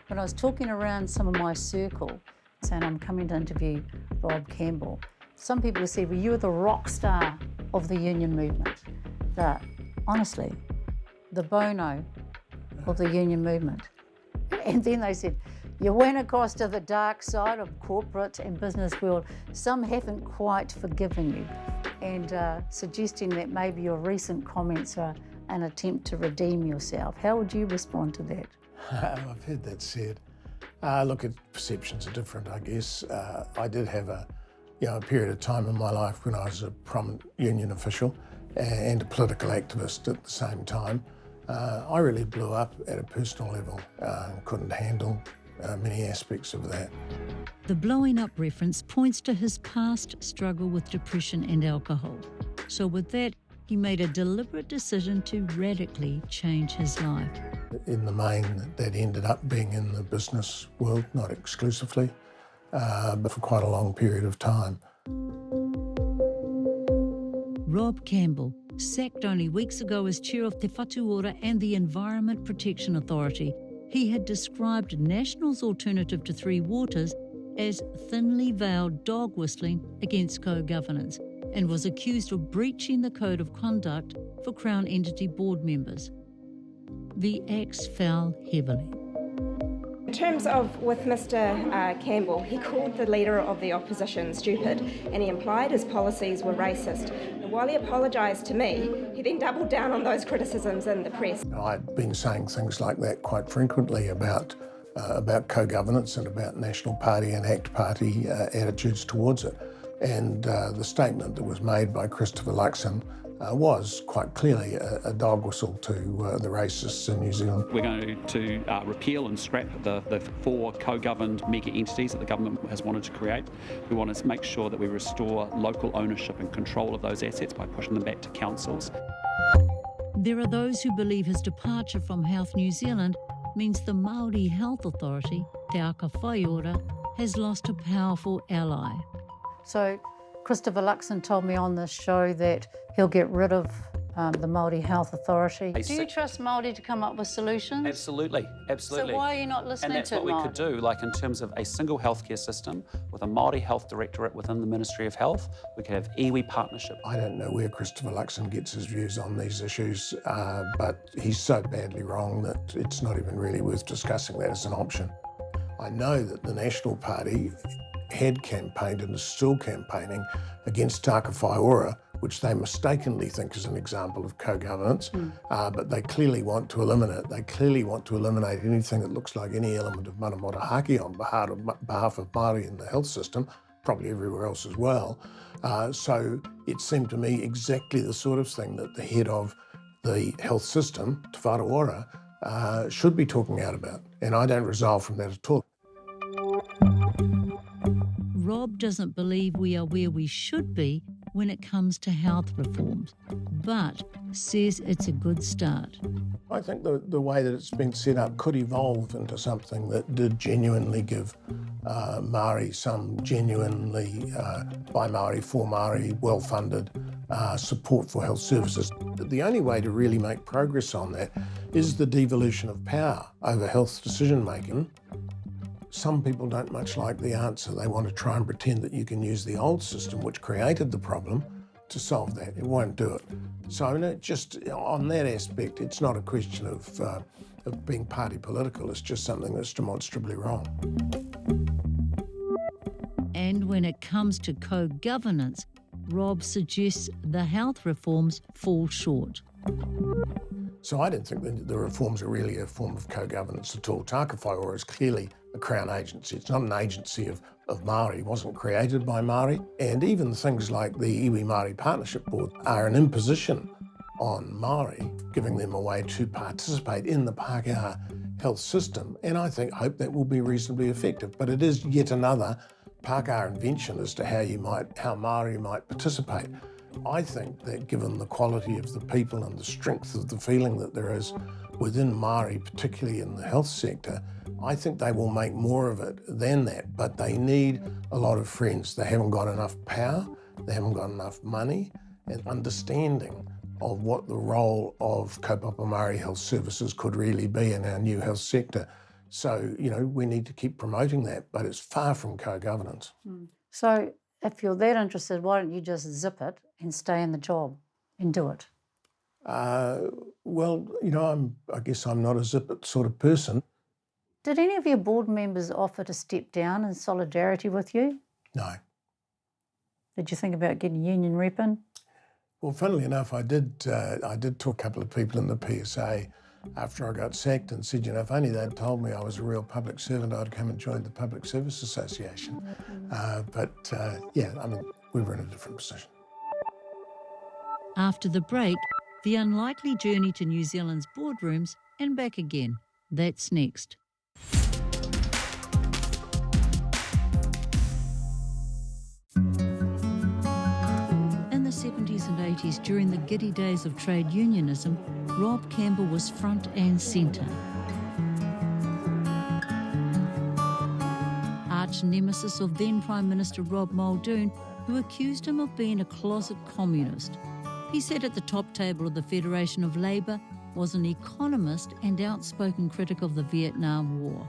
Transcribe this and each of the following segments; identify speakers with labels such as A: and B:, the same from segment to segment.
A: when I was talking around some of my circle, saying I'm coming to interview Rob Campbell, some people said, well, you're the rock star of the union movement. Honestly, the Bono of the union movement. And then they said, you went across to the dark side of corporate and business world. Some haven't quite forgiven you, and suggesting that maybe your recent comments are an attempt to redeem yourself. How would you respond to that?
B: I've heard that said. Look, perceptions are different, I guess. I did have a period of time in my life when I was a prominent union official and a political activist at the same time. I really blew up at a personal level, couldn't handle many aspects of that.
C: The blowing up reference points to his past struggle with depression and alcohol. So with that, he made a deliberate decision to radically change his life.
B: In the main, that ended up being in the business world, not exclusively, but for quite a long period of time.
C: Rob Campbell, sacked only weeks ago as chair of Te Whatu Ora and the Environment Protection Authority, he had described National's alternative to Three Waters as thinly veiled dog whistling against co-governance, and was accused of breaching the code of conduct for Crown entity board members. The axe fell heavily.
D: In terms of with Mr Campbell, he called the leader of the opposition stupid, and he implied his policies were racist. And while he apologised to me, he then doubled down on those criticisms in the press.
B: I'd been saying things like that quite frequently about co-governance and about National Party and ACT Party attitudes towards it. And the statement that was made by Christopher Luxon was quite clearly a dog whistle to the racists in New Zealand.
E: We're going to repeal and scrap the 4 co-governed mega entities that the government has wanted to create. We want to make sure that we restore local ownership and control of those assets by pushing them back to councils.
C: There are those who believe his departure from Health New Zealand means the Māori Health Authority, Te Whatu Ora, has lost a powerful ally.
A: So Christopher Luxon told me on this show that he'll get rid of the Māori Health Authority. Do you trust Māori to come up with solutions?
E: Absolutely, absolutely.
A: So why are you not listening to
E: And that's what we could do, like in terms of a single healthcare system with a Māori Health Directorate within the Ministry of Health. We could have iwi partnership.
B: I don't know where Christopher Luxon gets his views on these issues, but he's so badly wrong that it's not even really worth discussing that as an option. I know that the National Party had campaigned and is still campaigning against Te Whatu Ora, which they mistakenly think is an example of co-governance, but they clearly want to eliminate. They clearly want to eliminate anything that looks like any element of motuhake on behalf of Māori in the health system, probably everywhere else as well. So it seemed to me exactly the sort of thing that the head of the health system, Te Whatu Ora, should be talking out about, and I don't resolve from that at all.
C: Rob doesn't believe we are where we should be when it comes to health reforms, but says it's a good start.
B: I think the way that it's been set up could evolve into something that did genuinely give Māori some genuinely, by Māori, for Māori, well-funded support for health services. But the only way to really make progress on that is the devolution of power over health decision-making. Some people don't much like the answer. They want to try and pretend that you can use the old system, which created the problem, to solve that. It won't do it. So just on that aspect, it's not a question of being party political. It's just something that's demonstrably wrong.
C: And when it comes to co-governance, Rob suggests the health reforms fall short.
B: So I don't think that the reforms are really a form of co-governance at all. Te Whatu Ora is clearly a Crown agency. It's not an agency of Māori. It wasn't created by Māori. And even things like the Iwi Māori Partnership Board are an imposition on Māori, giving them a way to participate in the Pākehā health system. And I hope that will be reasonably effective. But it is yet another Pākehā invention as to how Māori might participate. I think that given the quality of the people and the strength of the feeling that there is within Māori, particularly in the health sector, I think they will make more of it than that, but they need a lot of friends. They haven't got enough power, they haven't got enough money and understanding of what the role of kaupapa Māori health services could really be in our new health sector. So, we need to keep promoting that, but it's far from co-governance.
A: So if you're that interested, why don't you just zip it and stay in the job and do it?
B: Well, I guess I'm not a zip it sort of person.
A: Did any of your board members offer to step down in solidarity with you?
B: No.
A: Did you think about getting union rep in?
B: Well, funnily enough, I did talk to a couple of people in the PSA after I got sacked and said, if only they'd told me I was a real public servant, I'd come and join the Public Service Association. We were in a different position.
C: After the break, the unlikely journey to New Zealand's boardrooms and back again. That's next. In the 70s and 80s, during the giddy days of trade unionism, Rob Campbell was front and centre. Arch nemesis of then Prime Minister Rob Muldoon, who accused him of being a closet communist. He sat at the top table of the Federation of Labour, was an economist and outspoken critic of the Vietnam War.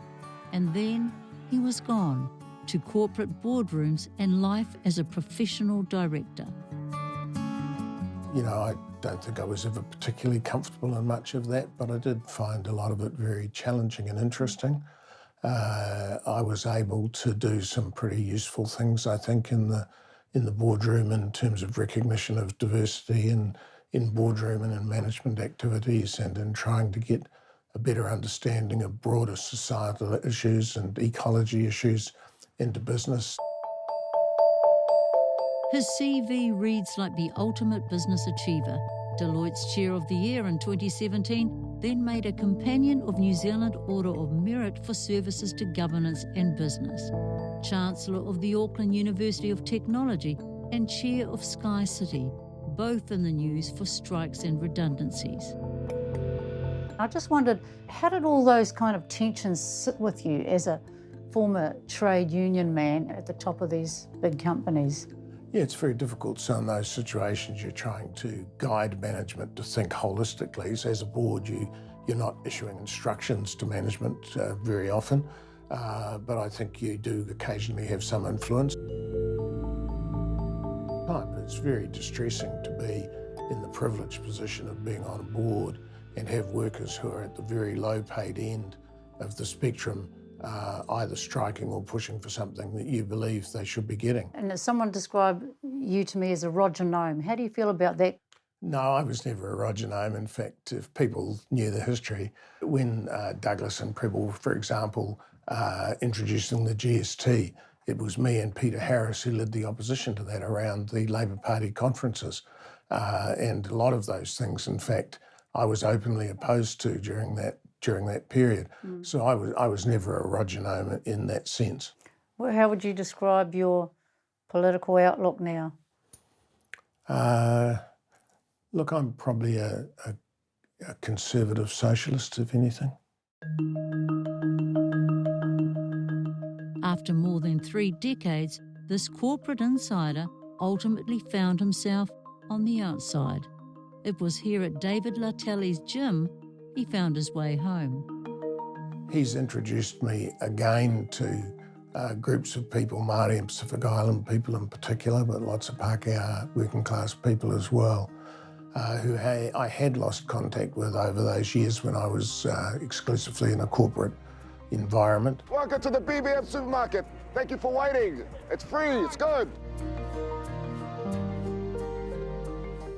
C: And then he was gone to corporate boardrooms and life as a professional director.
B: I don't think I was ever particularly comfortable in much of that, but I did find a lot of it very challenging and interesting. I was able to do some pretty useful things, I think, in the boardroom in terms of recognition of diversity in boardroom and in management activities, and in trying to get a better understanding of broader societal issues and ecology issues into business.
C: His CV reads like the ultimate business achiever. Deloitte's Chair of the Year in 2017, then made a Companion of New Zealand Order of Merit for services to governance and business. Chancellor of the Auckland University of Technology and Chair of Sky City, both in the news for strikes and redundancies.
A: I just wondered, how did all those kind of tensions sit with you as a former trade union man at the top of these big companies?
B: Yeah, it's very difficult. So in those situations, you're trying to guide management to think holistically. So as a board, you're not issuing instructions to management very often, but I think you do occasionally have some influence. But it's very distressing to be in the privileged position of being on a board and have workers who are at the very low paid end of the spectrum either striking or pushing for something that you believe they should be getting.
A: And someone described you to me as a Roger Gnome. How do you feel about that?
B: No, I was never a Roger Gnome. In fact, if people knew the history, when Douglas and Prebble, for example, introducing the GST, it was me and Peter Harris who led the opposition to that around the Labour Party conferences. And a lot of those things, in fact, I was openly opposed to during that period. So I was never a Roger Gnome in that sense.
A: Well, how would you describe your political outlook now?
B: Look, I'm probably a conservative socialist, if anything.
C: After more than 3 decades, this corporate insider ultimately found himself on the outside. It was here at David Latelli's gym he found his way home.
B: He's introduced me again to groups of people, Māori and Pacific Island people in particular, but lots of Pākehā working class people as well, who I had lost contact with over those years when I was exclusively in a corporate environment.
F: Welcome to the BBM supermarket. Thank you for waiting. It's free, it's good.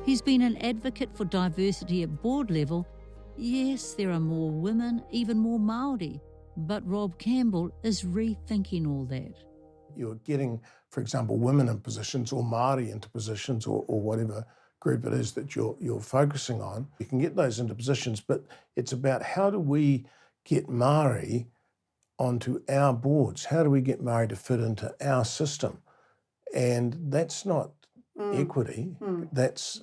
C: He's been an advocate for diversity at board level. Yes, there are more women, even more Māori, but Rob Campbell is rethinking all that.
B: You're getting, for example, women in positions or Māori into positions or whatever group it is that you're focusing on. You can get those into positions, but it's about how do we get Māori onto our boards? How do we get Māori to fit into our system? And that's not equity. That's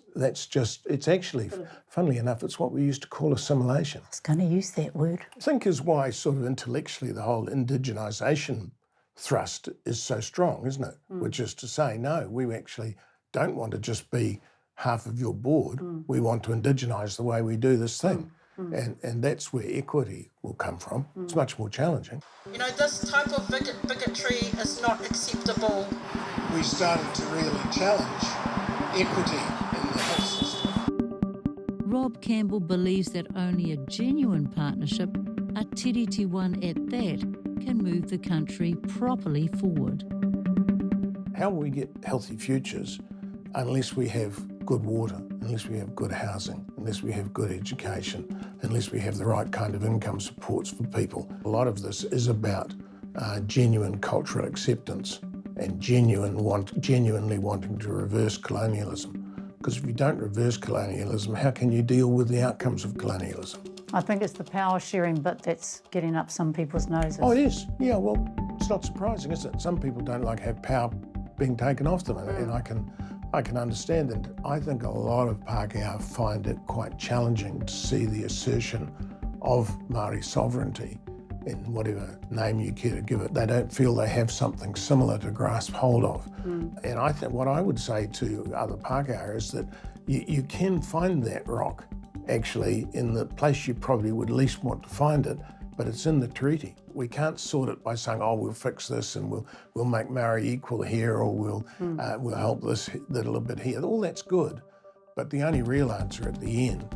B: just, it's actually, funnily enough, it's what we used to call assimilation.
A: I was going to use that word.
B: I think is why sort of intellectually the whole indigenisation thrust is so strong, isn't it? Which is to say, no, we actually don't want to just be half of your board. We want to indigenize the way we do this thing. And that's where equity will come from. It's much more challenging.
G: You know, this type of bigotry is not acceptable.
B: We started to really challenge equity in the health system.
C: Rob Campbell believes that only a genuine partnership, a tiriti one at that, can move the country properly forward.
B: How will we get healthy futures unless we have good water, unless we have good housing, unless we have good education, unless we have the right kind of income supports for people? A lot of this is about genuine cultural acceptance and genuinely wanting to reverse colonialism. Because if you don't reverse colonialism, how can you deal with the outcomes of colonialism?
A: I think it's the power sharing bit that's getting up some people's noses.
B: Oh, it is. Yeah, well, it's not surprising, is it? Some people don't like have power being taken off them, and I can understand it. I think a lot of Pākehā find it quite challenging to see the assertion of Māori sovereignty in whatever name you care to give it. They don't feel they have something similar to grasp hold of. And I think what I would say to other Pākehā is that you can find that rock actually in the place you probably would least want to find it, but it's in the treaty. We can't sort it by saying, oh, we'll fix this and we'll make Maori equal here, or we'll help this little bit here. All that's good, but the only real answer at the end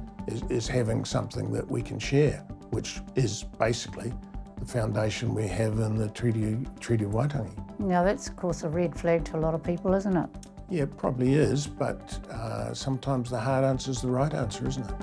B: is having something that we can share, which is basically the foundation we have in the Treaty of Waitangi.
A: Now that's of course a red flag to a lot of people, isn't it?
B: Yeah, it probably is, but sometimes the hard answer is the right answer, isn't it?